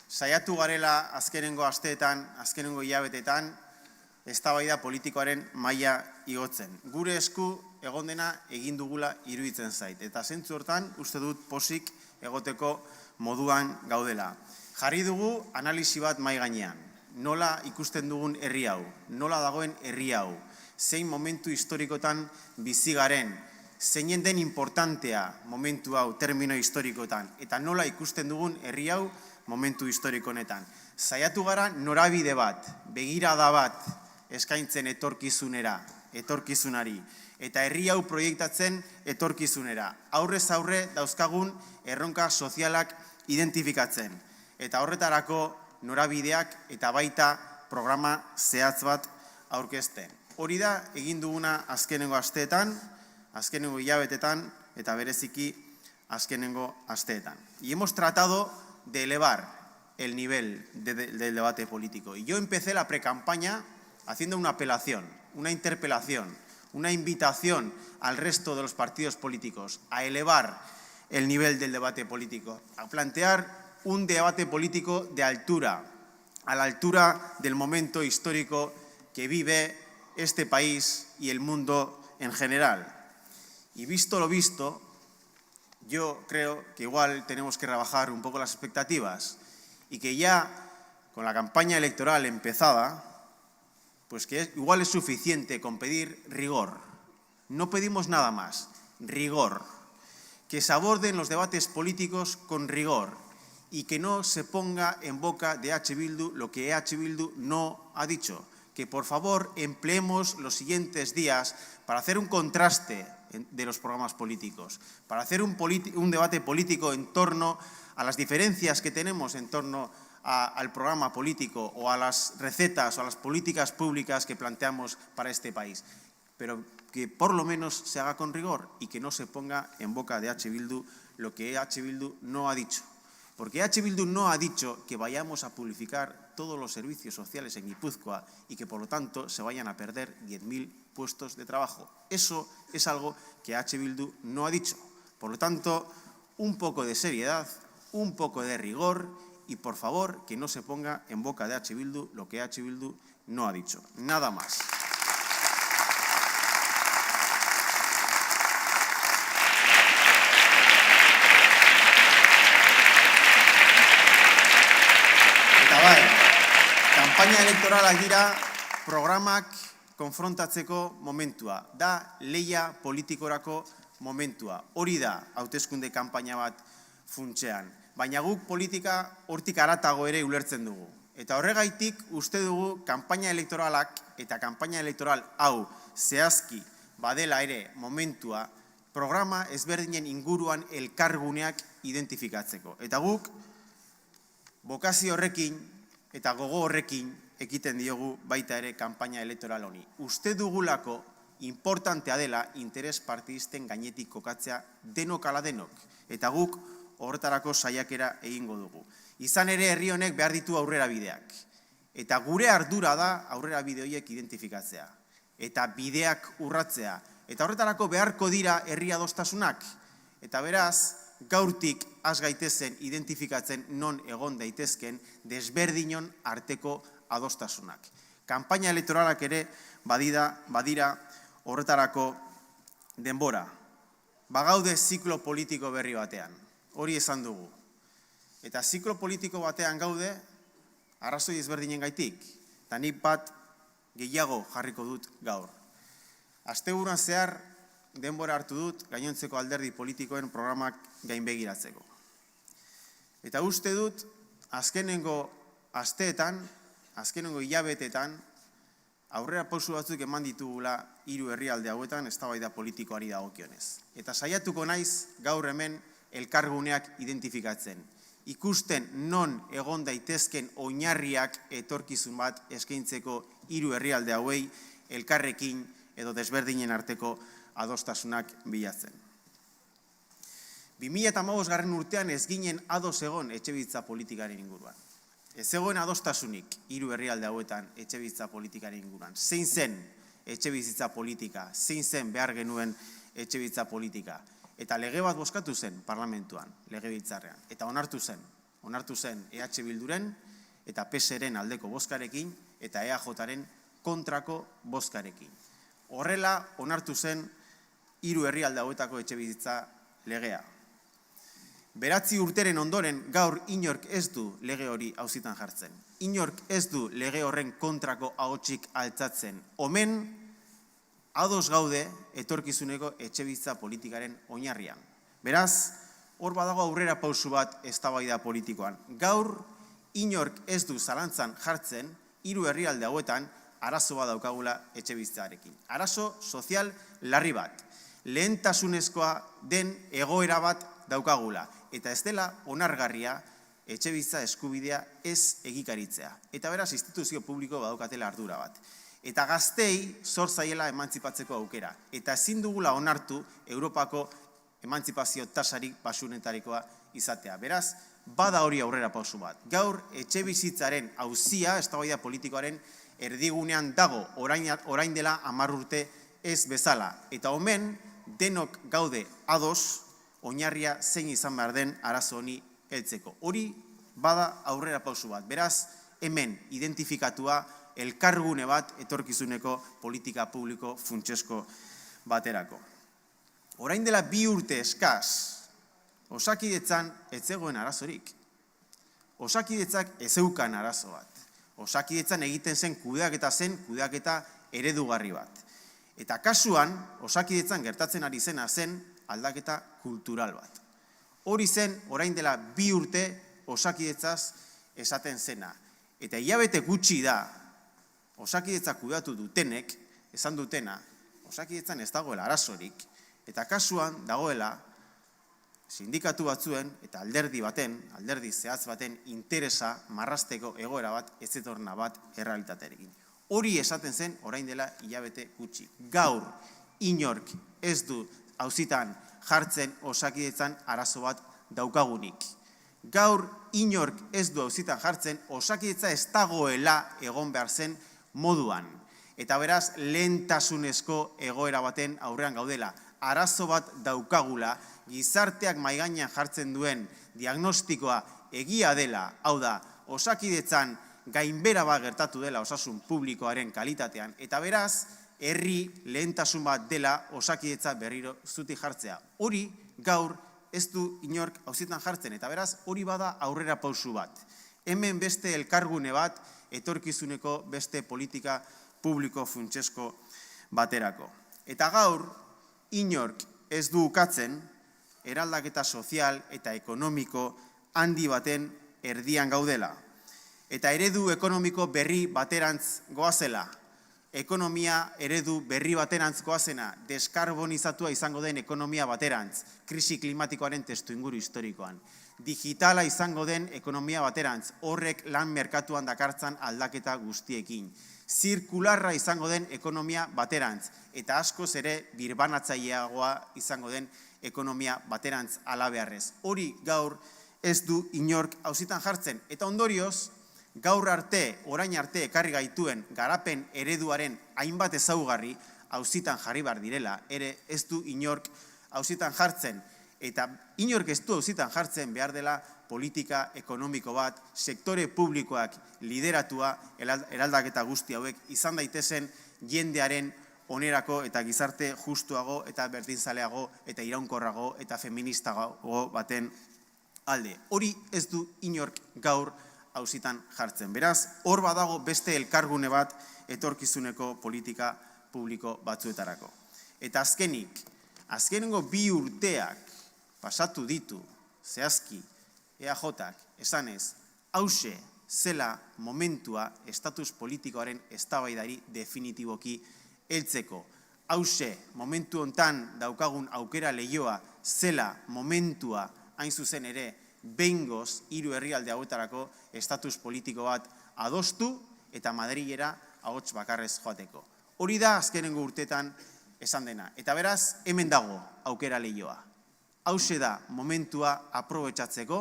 saiatu garela azkenengo asteetan, azkenengo hilabetetan, eztabaida politikoaren maila igotzen. Gure esku egon dena egin dugula iruditzen zait, eta zentzu hortan uste dut posik egoteko moduan gaudela. Jarri dugu analisi bat mahai gainean, nola ikusten dugun herri hau, nola dagoen herri hau, zein momentu historikotan bizi garen, zeinen den importantea momentu hau termino historikoetan, eta nola ikusten dugun herri hau momentu historiko honetan. Saiatu gara norabide bat, begirada bat eskaintzen etorkizunari, eta herri hau proiektatzen etorkizunera. Aurrez aurre dauzkagun erronka sozialak identifikatzen, eta horretarako norabideak eta baita programa zehatz bat aurkezten. Hori da egin duguna azkenengo asteetan, azkenengo hilabetetan eta bereziki azkenengo asteetan. Y hemos tratado de elevar el nivel del debate político. Y yo empecé la precampaña haciendo una apelación, una interpelación, una invitación al resto de los partidos políticos a elevar el nivel del debate político, a plantear un debate político de altura, a la altura del momento histórico que vive este país y el mundo en general. Y visto lo visto, yo creo que igual tenemos que rebajar un poco las expectativas y que ya con la campaña electoral empezada, pues que igual es suficiente con pedir rigor. No pedimos nada más, rigor. Que se aborden los debates políticos con rigor y que no se ponga en boca de EH Bildu lo que EH Bildu no ha dicho. Que por favor empleemos los siguientes días para hacer un contraste de los programas políticos, para hacer un debate político en torno a las diferencias que tenemos en torno al programa político o a las recetas o a las políticas públicas que planteamos para este país. Pero que por lo menos se haga con rigor y que no se ponga en boca de EH Bildu lo que EH Bildu no ha dicho. Porque EH Bildu no ha dicho que vayamos a publificar todos los servicios sociales en Guipúzcoa y que por lo tanto se vayan a perder 10.000 puestos de trabajo. Eso es algo que EH Bildu no ha dicho. Por lo tanto, un poco de seriedad, un poco de rigor y por favor que no se ponga en boca de EH Bildu lo que EH Bildu no ha dicho. Nada más. Kampaina elektoralak dira programak konfrontatzeko momentua, da lehia politikorako momentua. Hori da hauteskunde kanpaina bat funtsean. Baina guk politika hortik haratago ere ulertzen dugu. Eta horregaitik uste dugu kanpaina elektoralak eta kanpaina elektoral hau zehazki badela ere momentua programa ezberdinen inguruan elkarguneak identifikatzeko. Eta guk bokazio horrekin eta gogo horrekin ekiten diogu baita ere kanpaina elektoral honi. Uste dugulako importantea dela interes partidisten gainetik kokatzea denok ala denok. Eta guk horretarako saiakera egingo dugu. Izan ere herri honek behar ditu aurrera bideak. Eta gure ardura da aurrera bide horiek identifikatzea. Eta bideak urratzea. Eta horretarako beharko dira herri adostasunak. Eta beraz, gaurtik has gaitezen identifikatzen non egon daitezken desberdinon arteko adostasunak. Kanpaina elektoralak ere badira horretarako denbora. Bagaude ziklo politiko berri batean. Hori esan dugu. Eta ziklo politiko batean gaude arrazoi ezberdinen gaitik. Eta nik bat gehiago jarriko dut gaur. Asteburuan zehar denbora hartu dut gainontzeko alderdi politikoen programak gainbegiratzeko. Eta uste dut azkenengo asteetan, azkenengo hilabetetan, aurrera pausu batzuk eman ditugula 3 herrialde hauetan eztabaida politikoari dagokionez. Eta saiatuko naiz gaur hemen elkarguneak identifikatzen. Ikusten non egon daitezken oinarriak etorkizun bat eskaintzeko 3 herrialde hauei elkarrekin edo desberdinen arteko adostasunak bilatzen. 2015 urtean ez ginen ados egon etxebizitza politikaren inguruan. Ez egoen adostasunik 3 herrialde hauetan etxebizitza politikaren inguruan. Zein zen etxebizitza politika, zein zen behar genuen etxebizitza politika. Eta lege bat bozkatu zen parlamentuan, legebiltzarrean. Eta onartu zen EH Bilduren eta PSren aldeko bozkarekin eta EAJren kontrako bozkarekin. Horrela onartu zen 3 herrialde hauetako etxebizitza legea. 9 urteren ondoren gaur inork ez du lege hori auzitan jartzen. Inork ez du lege horren kontrako ahotsik altzatzen. Omen ados gaude etorkizuneko etxebizitza politikaren oinarrian. Beraz, hor badago aurrera pausu bat eztabaida politikoan. Gaur inork ez du zalantzan jartzen 3 herrialde hauetan arazo bat daukagula etxebizitzarekin. Arazo sozial larri bat. Lehentasunezkoa den egoera bat daukagula. Eta ez dela onargarria etxebizitza eskubidea ez egikaritzea. Eta beraz, instituzio publiko badaukatela ardura bat. Eta gaztei zor zaiela emantzipatzeko aukera. Eta ezin dugula onartu Europako emantzipazio tasarik basunetarikoa izatea. Beraz, bada hori aurrera pausu bat. Gaur, etxebizitzaren auzia, eztabaida politikoaren erdigunean dago, orain dela 10 urte ez bezala. Eta omen, denok gaude ados, oinarria zein izan behar den arazo honi heltzeko. Hori bada aurrera pausu bat. Beraz, hemen identifikatua elkargune bat etorkizuneko politika publiko funtsesko baterako. Orain dela 2 urte eskaz, Osakidetzan ez zegoen arazorik. Osakidetzak ez zeukan arazo bat. Osakidetzan egiten zen kudeaketa eredugarri bat. Eta kasuan, Osakidetzan gertatzen ari zena zen aldaketa kultural bat. Hori zen, orain dela 2 urte Osakidetzaz esaten zena. Eta hilabete gutxi da, Osakidetza kudeatu dutenek, esan dutena, Osakidetzan ez dagoela arazorik, eta kasuan dagoela sindikatu batzuen eta alderdi zehatz baten interesa marrasteko egoera bat, ez etorna bat errealitatearekin. Hori esaten zen orain dela hilabete gutxi. Gaur inork ez du auzitan jartzen Osakidetzan arazo bat daukagunik. Gaur inork ez du auzitan jartzen Osakidetza ez dagoela egon behar zen moduan. Eta beraz, lehentasunezko egoera baten aurrean gaudela. Arazo bat daukagula, gizarteak maigainan jartzen duen diagnostikoa egia dela, hau da, Osakidetzan gainbera bat gertatu dela osasun publikoaren kalitatean, eta beraz, herri lehentasun bat dela Osakidetza berriro zutik jartzea. Hori gaur ez du inork auzitan jartzen, eta beraz, hori bada aurrera pausu bat. Hemen beste elkargune bat, etorkizuneko beste politika publiko funtsesko baterako. Eta gaur, inork ez du ukatzen, eraldaketa sozial eta ekonomiko handi baten erdian gaudela. Eta eredu ekonomiko berri baterantz goazela. Ekonomia eredu berri baterantz goazena, deskarbonizatua izango den ekonomia baterantz, krisi klimatikoaren testuinguru historikoan. Digitala izango den ekonomia baterantz, horrek lan merkatuan dakartzan aldaketa guztiekin. Zirkularra izango den ekonomia baterantz, eta askoz ere birbanatzaileagoa izango den ekonomia baterantz alabearrez. Hori gaur ez du inork auzitan jartzen, eta ondorioz, gaur arte, orain arte ekarri gaituen garapen ereduaren hainbat ezaugarri auzitan jarri behar direla, ere ez du inork auzitan jartzen, eta inork ez du auzitan jartzen behar dela politika ekonomiko bat, sektore publikoak lideratua eraldaketa guzti hauek izan daitezen jendearen onerako eta gizarte justuago eta berdinzaleago eta iraunkorrago eta feministago baten alde. Hori ez du inork gaur auzitan jartzen. Beraz, hor badago beste elkargune bat etorkizuneko politika publiko batzuetarako. Eta azkenengo 2 urteak pasatu ditu, zehazki, EAJak esanez, hauxe zela momentua estatus politikoaren eztabaidari definitiboki heltzeko. Hauxe, momentu hontan daukagun aukera lehioa zela momentua hain zuzen ere behingoz 3 herrialde hauetarako estatus politiko bat adostu eta Madrilera ahots bakarrez joateko. Hori da azkenengo urtetan esan dena. Eta beraz, hemen dago aukera lehioa. Hauxe da momentua aprobetxatzeko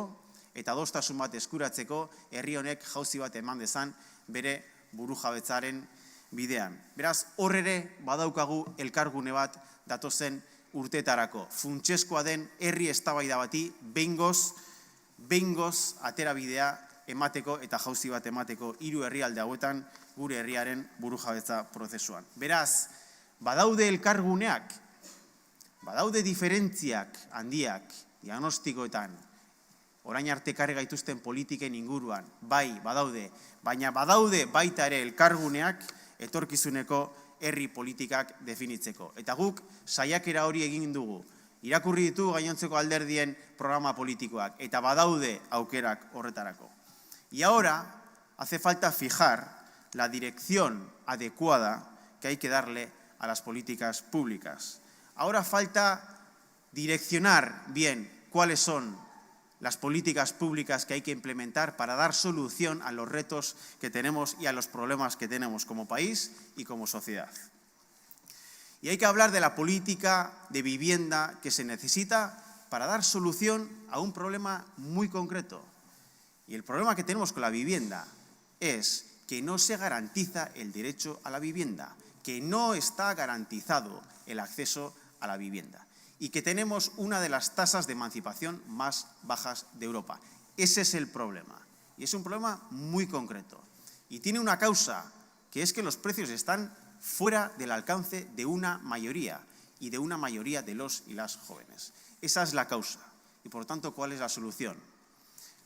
eta adostasun bat eskuratzeko herri honek jauzi bat eman dezan bere burujabetzaren bidean. Beraz, hor ere badaukagu elkargune bat datozen urteetarako. Funtseskoa den herri eztabaida bati behingoz aterabidea emateko eta jauzi bat emateko 3 herrialde hauetan gure herriaren burujabetza prozesuan. Beraz, badaude elkarguneak, badaude diferentziak handiak diagnostikoetan, orain arte ekarri gaituzten politiken inguruan, bai, badaude, baina badaude baita ere elkarguneak etorkizuneko herri politikak definitzeko. Eta guk saiakera hori egin dugu. Irakurri ditu gainontzeko alderdien programa politikoak, eta badaude aukerak horretarako. Y ahora hace falta fijar la dirección adecuada que hay que darle a las políticas públicas. Ahora falta direccionar bien cuáles son las políticas públicas que hay que implementar para dar solución a los retos que tenemos y a los problemas que tenemos como país y como sociedad. Y hay que hablar de la política de vivienda que se necesita para dar solución a un problema muy concreto. Y el problema que tenemos con la vivienda es que no se garantiza el derecho a la vivienda, que no está garantizado el acceso a la vivienda y que tenemos una de las tasas de emancipación más bajas de Europa. Ese es el problema, y es un problema muy concreto. Y tiene una causa, que es que los precios están fuera del alcance de una mayoría, y de una mayoría de los y las jóvenes. Esa es la causa. Y, por tanto, ¿cuál es la solución?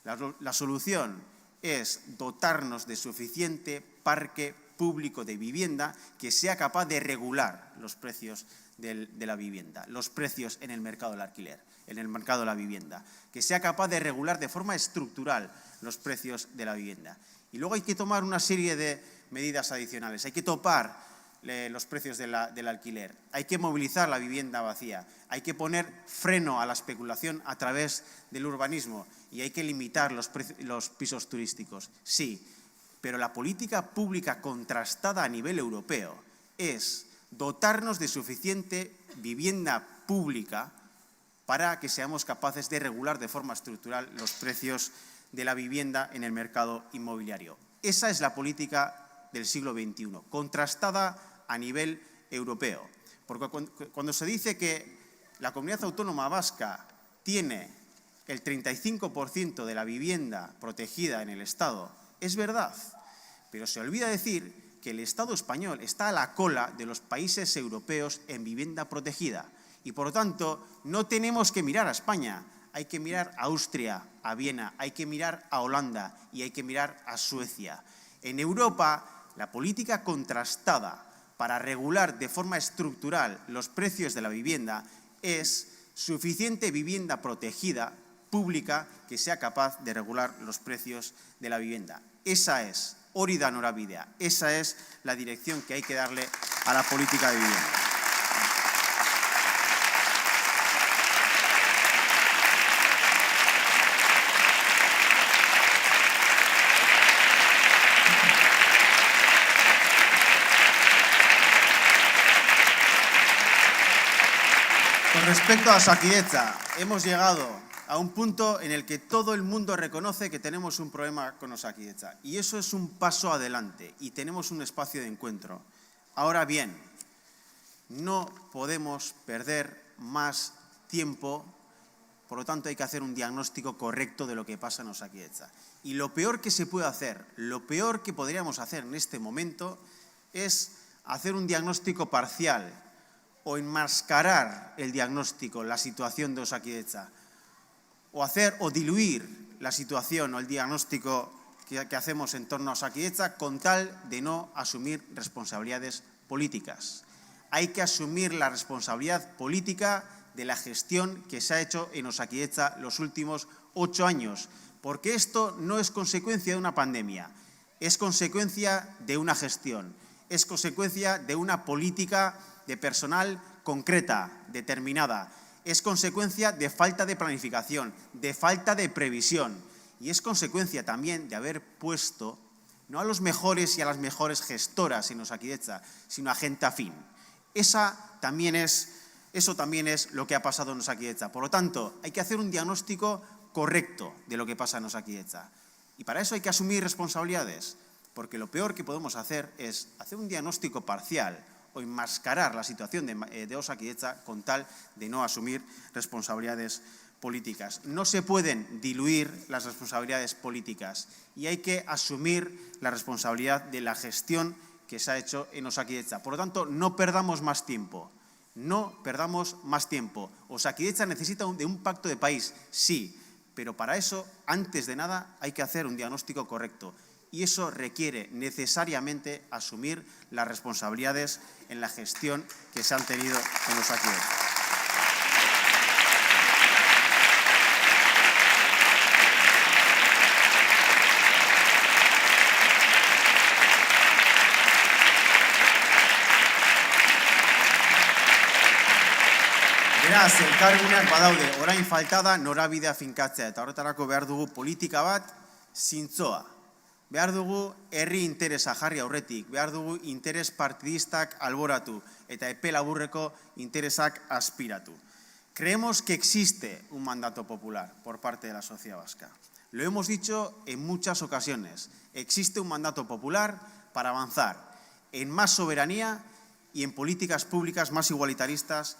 La solución es dotarnos de suficiente parque público de vivienda que sea capaz de regular los precios de la vivienda, los precios en el mercado del alquiler, en el mercado de la vivienda, que sea capaz de regular de forma estructural los precios de la vivienda. Y luego hay que tomar una serie de medidas adicionales. Hay que topar los precios del alquiler, hay que movilizar la vivienda vacía, hay que poner freno a la especulación a través del urbanismo y hay que limitar los pisos turísticos. Sí, pero la política pública contrastada a nivel europeo es dotarnos de suficiente vivienda pública para que seamos capaces de regular de forma estructural los precios de la vivienda en el mercado inmobiliario. Esa es la política del siglo XXI, contrastada a nivel europeo. Porque cuando se dice que la comunidad autónoma vasca tiene el 35% de la vivienda protegida en el Estado, es verdad, pero se olvida decir que el Estado español está a la cola de los países europeos en vivienda protegida y, por lo tanto, no tenemos que mirar a España, hay que mirar a Austria, a Viena, hay que mirar a Holanda y hay que mirar a Suecia. En Europa, la política contrastada para regular de forma estructural los precios de la vivienda es suficiente vivienda protegida, pública, que sea capaz de regular los precios de la vivienda. Esa es, hori da norabidea, esa es la dirección que hay que darle a la política de vivienda. Con respecto a Osakidetza, hemos llegado a un punto en el que todo el mundo reconoce que tenemos un problema con Osakidetza. Y eso es un paso adelante y tenemos un espacio de encuentro. Ahora bien, no podemos perder más tiempo, por lo tanto hay que hacer un diagnóstico correcto de lo que pasa en Osakidetza. Y lo peor que se puede hacer, lo peor que podríamos hacer en este momento es hacer un diagnóstico parcial o enmascarar el diagnóstico, la situación de Osakidetza, o diluir la situación o el diagnóstico que hacemos en torno a Osakidetza con tal de no asumir responsabilidades políticas. Hay que asumir la responsabilidad política de la gestión que se ha hecho en Osakidetza los últimos 8 años, porque esto no es consecuencia de una pandemia, es consecuencia de una gestión, es consecuencia de una política de personal concreta, determinada. Es consecuencia de falta de planificación, de falta de previsión y es consecuencia también de haber puesto no a los mejores y a las mejores gestoras en Osakidetza, sino a gente afín. Eso también es lo que ha pasado en Osakidetza. Por lo tanto, hay que hacer un diagnóstico correcto de lo que pasa en Osakidetza. Y para eso hay que asumir responsabilidades, porque lo peor que podemos hacer es hacer un diagnóstico parcial o enmascarar la situación de Osakidetza con tal de no asumir responsabilidades políticas. No se pueden diluir las responsabilidades políticas y hay que asumir la responsabilidad de la gestión que se ha hecho en Osakidetza. Por lo tanto, no perdamos más tiempo. No perdamos más tiempo. Osakidetza necesita de un pacto de país, sí, pero para eso, antes de nada, hay que hacer un diagnóstico correcto. Y eso requiere necesariamente asumir las responsabilidades en la gestión que se han tenido en Osakidetza. Beraz, elkarguneak badaude, orain faltada norabidea finkatzea, eta horretarako behar dugu politika bat zintzoa. Behar dugu herri interesa jarri aurretik, behar dugu interes partidistak alboratu eta epe laburreko interesak aspiratu. Creemos que existe un mandato popular por parte de la sociedad vasca. Lo hemos dicho en muchas ocasiones. Existe un mandato popular para avanzar en más soberanía y en políticas públicas más igualitaristas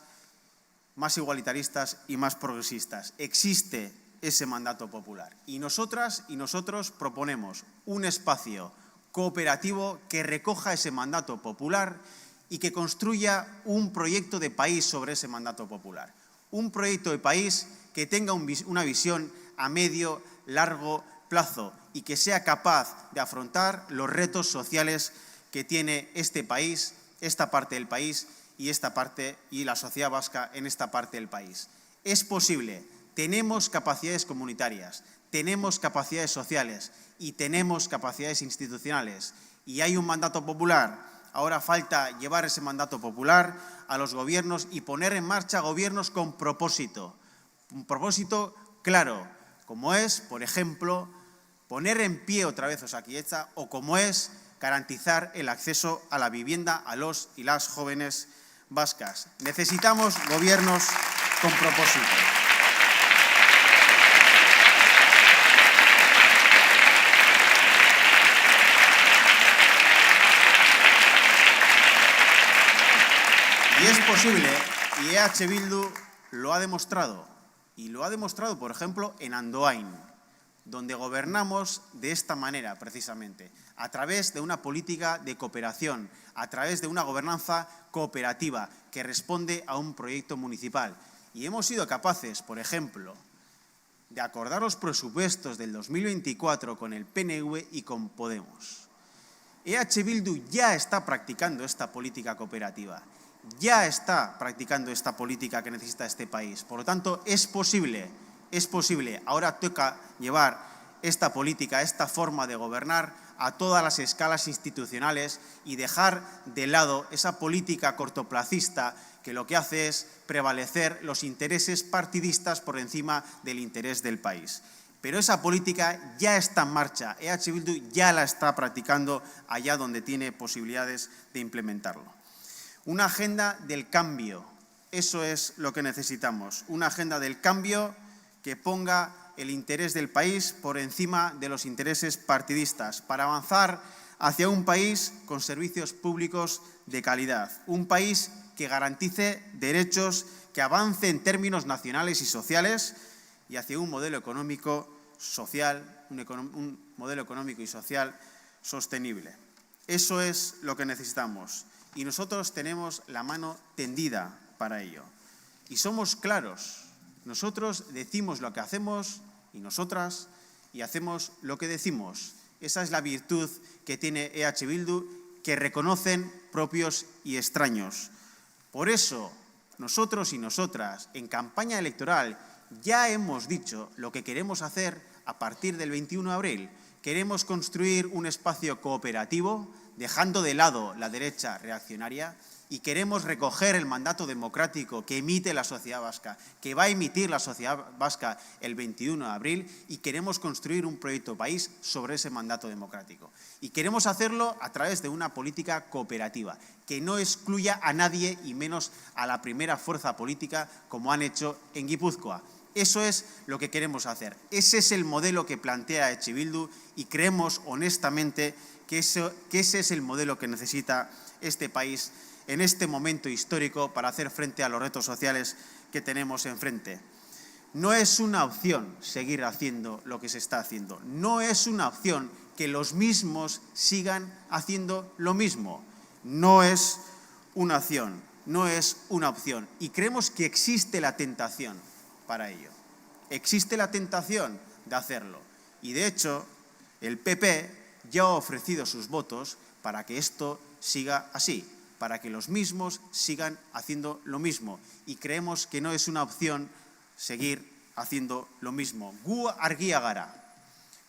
y más progresistas. Existe ese mandato popular. Y nosotras y nosotros proponemos un espacio cooperativo que recoja ese mandato popular y que construya un proyecto de país sobre ese mandato popular. Un proyecto de país que tenga una visión a medio, largo plazo y que sea capaz de afrontar los retos sociales que tiene este país, esta parte del país y la sociedad vasca en esta parte del país. Es posible, tenemos capacidades comunitarias, tenemos capacidades sociales y tenemos capacidades institucionales. Y hay un mandato popular. Ahora falta llevar ese mandato popular a los gobiernos y poner en marcha gobiernos con propósito. Un propósito claro, como es, por ejemplo, poner en pie otra vez Osakidetza o como es garantizar el acceso a la vivienda a los y las jóvenes vascas. Necesitamos gobiernos con propósito. Y es posible, y EH Bildu lo ha demostrado. Y lo ha demostrado, por ejemplo, en Andoain, donde gobernamos de esta manera, precisamente, a través de una política de cooperación, a través de una gobernanza cooperativa que responde a un proyecto municipal. Y hemos sido capaces, por ejemplo, de acordar los presupuestos del 2024 con el PNV y con Podemos. EH Bildu ya está practicando esta política cooperativa, ya está practicando esta política que necesita este país. Por lo tanto, es posible. Ahora toca llevar esta política, esta forma de gobernar a todas las escalas institucionales y dejar de lado esa política cortoplacista que lo que hace es prevalecer los intereses partidistas por encima del interés del país. Pero esa política ya está en marcha. EH Bildu ya la está practicando allá donde tiene posibilidades de implementarlo. Una agenda del cambio, eso es lo que necesitamos. Una agenda del cambio que ponga el interés del país por encima de los intereses partidistas, para avanzar hacia un país con servicios públicos de calidad, un país que garantice derechos, que avance en términos nacionales y sociales y hacia un modelo económico social, un modelo económico y social sostenible. Eso es lo que necesitamos y nosotros tenemos la mano tendida para ello. Y somos claros. Nosotros decimos lo que hacemos y nosotras y hacemos lo que decimos. Esa es la virtud que tiene EH Bildu, que reconocen propios y extraños. Por eso, nosotros y nosotras, en campaña electoral, ya hemos dicho lo que queremos hacer a partir del 21 de abril. Queremos construir un espacio cooperativo, dejando de lado la derecha reaccionaria, y queremos recoger el mandato democrático que emite la sociedad vasca, que va a emitir la sociedad vasca el 21 de abril, y queremos construir un proyecto país sobre ese mandato democrático. Y queremos hacerlo a través de una política cooperativa, que no excluya a nadie y menos a la primera fuerza política como han hecho en Guipúzcoa. Eso es lo que queremos hacer. Ese es el modelo que plantea EH Bildu y creemos honestamente que ese es el modelo que necesita este país en este momento histórico para hacer frente a los retos sociales que tenemos enfrente. No es una opción seguir haciendo lo que se está haciendo. No es una opción que los mismos sigan haciendo lo mismo. No es una opción, no es una opción. Y creemos que existe la tentación para ello. Existe la tentación de hacerlo. Y de hecho, el PP ya ha ofrecido sus votos para que esto siga así, para que los mismos sigan haciendo lo mismo. Y creemos que no es una opción seguir haciendo lo mismo. Gu argia gara.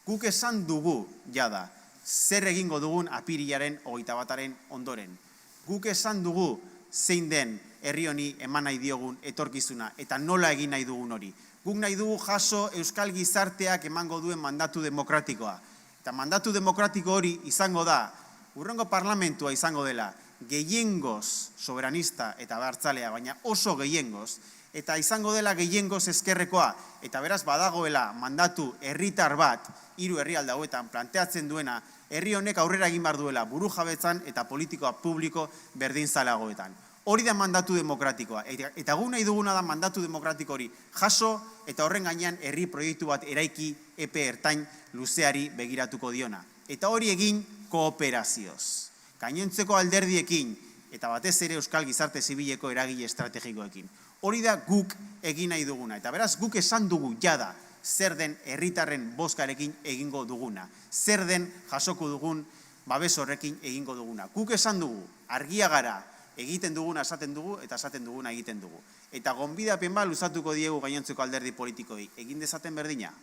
Guk esan dugu jada, zer egingo dugun apirilaren 21 ondoren. Guk esan dugu zein den herri honi eman nahi diogun etorkizuna eta nola egin nahi dugun hori. Guk nahi dugu jaso euskal gizarteak emango duen mandatu demokratikoa. Eta mandatu demokratiko hori izango da, hurrengo parlamentua izango dela, gehiengoz soberanista eta abertzalea, baina oso gehiengoz, eta izango dela gehiengoz ezkerrekoa, eta beraz badagoela mandatu herritar bat, 3 herrialde hauetan planteatzen duena, herri honek aurrera egin behar duela burujabetzan eta politikoa publiko berdinzaleagoetan. Hori da mandatu demokratikoa, eta gu nahi duguna da mandatu demokratiko hori jaso eta horren gainean herri proiektu bat eraiki epe ertain luzeari begiratuko diona. Eta hori egin kooperazioz. Gainontzeko alderdiekin eta batez ere Euskal Gizarte Zibileko eragile estrategikoekin. Hori da guk egin nahi duguna. Eta beraz guk esan dugu jada zer den herritarren bozkarekin egingo duguna. Zer den jasoko dugun babes horrekin egingo duguna. Guk esan dugu, argia gara, egiten duguna esaten dugu eta esaten duguna egiten dugu. Eta gonbidapen bat luzatuko diegu gainontzeko alderdi politikoi. Egin dezaten berdina.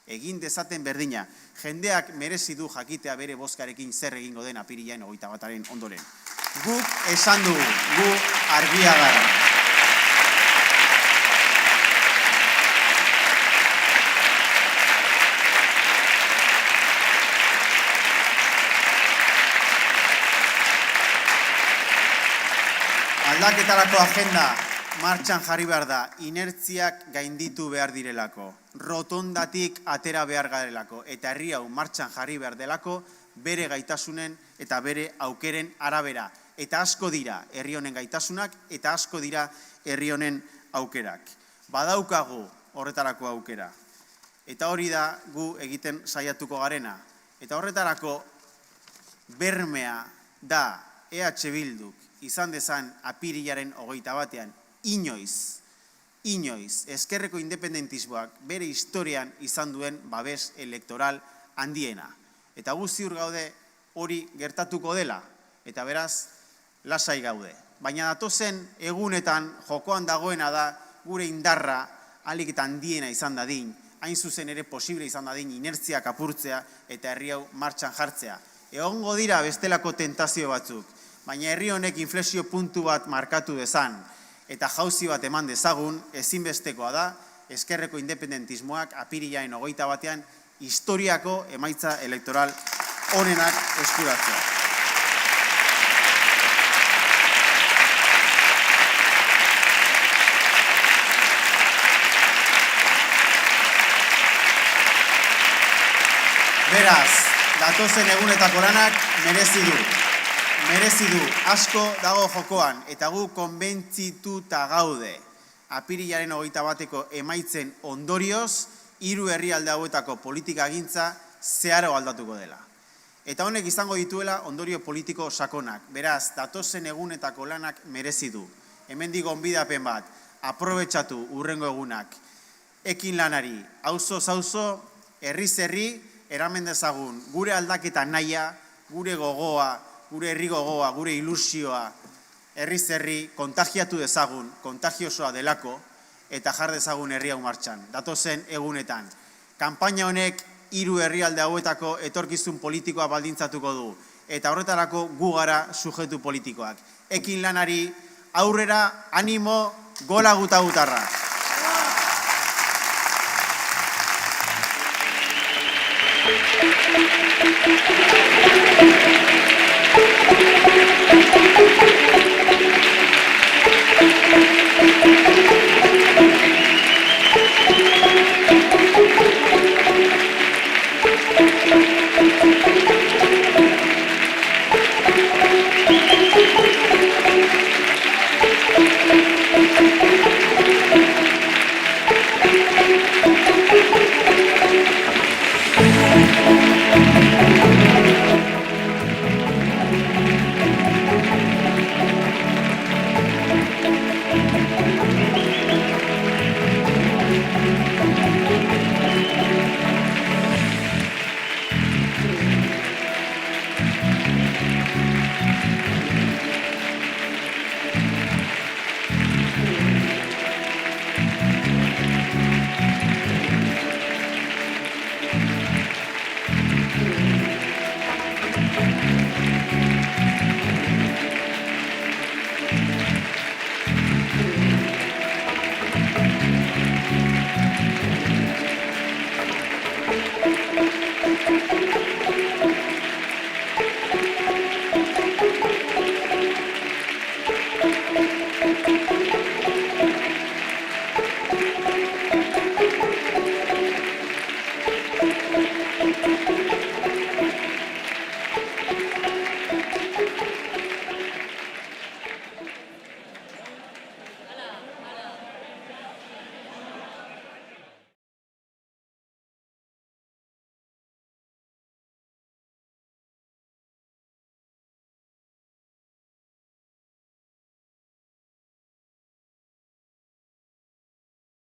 Egin dezaten berdina. Jendeak merezi du jakitea bere bozkarekin zer egingo den apirilain 21-aren ondoren. Guk esan dugu, gu argia gara. Aldaketarako agenda martxan jarri behar da, inertziak gainditu behar direlako, rotondatik atera behar garelako, eta herri hau martxan jarri behar delako, bere gaitasunen eta bere aukeren arabera. Eta asko dira herri honen gaitasunak, eta asko dira herri honen aukerak. Badaukagu horretarako aukera. Eta hori da gu egiten saiatuko garena. Eta horretarako bermea da EH Bilduk izan dezan apirilaren 21-ean inoiz, ezkerreko independentismoak bere historian izan duen babes elektoral handiena. Eta gu ziur gaude hori gertatuko dela, eta beraz, lasai gaude. Baina datozen egunetan jokoan dagoena da gure indarra ahalik eta handiena izan dadin, hain zuzen ere posible izan dadin inertziak apurtzea eta herri hau martxan jartzea. Egongo dira bestelako tentazio batzuk, baina herri honek inflexio puntu bat markatu dezan eta jauzi bat eman dezagun ezinbestekoa da ezkerreko independentismoak apirilain 21-ean historiako emaitza elektoral onenak eskuratzea. Beraz, datozen egunetako lanak merezi du, asko dago jokoan, eta gu konbentzituta gaude. Apirilaren 21-eko emaitzen ondorioz, 3 herrialde hauetako politika-gintza zeharo aldatuko dela. Eta honek izango dituela ondorio politiko sakonak. Beraz, datozen egunetako lanak merezi du. Hemendik gonbidapen bat, aprobetxatu urrengo egunak. Ekin lanari, auzo-auzo, herriz-herri, eramen dezagun gure aldaketa naia, gure gogoa, gure herri gogoa, gure ilusioa, herriz-herri kontagiatu dezagun, kontagiosoa delako, eta jar dezagun herri hau martxan. Datozen egunetan. Kanpaina honek 3 herrialde hauetako etorkizun politikoa baldintzatuko du. Eta horretarako gu gara sujetu politikoak. Ekin lanari, aurrera, animo, gola guta-gutarra.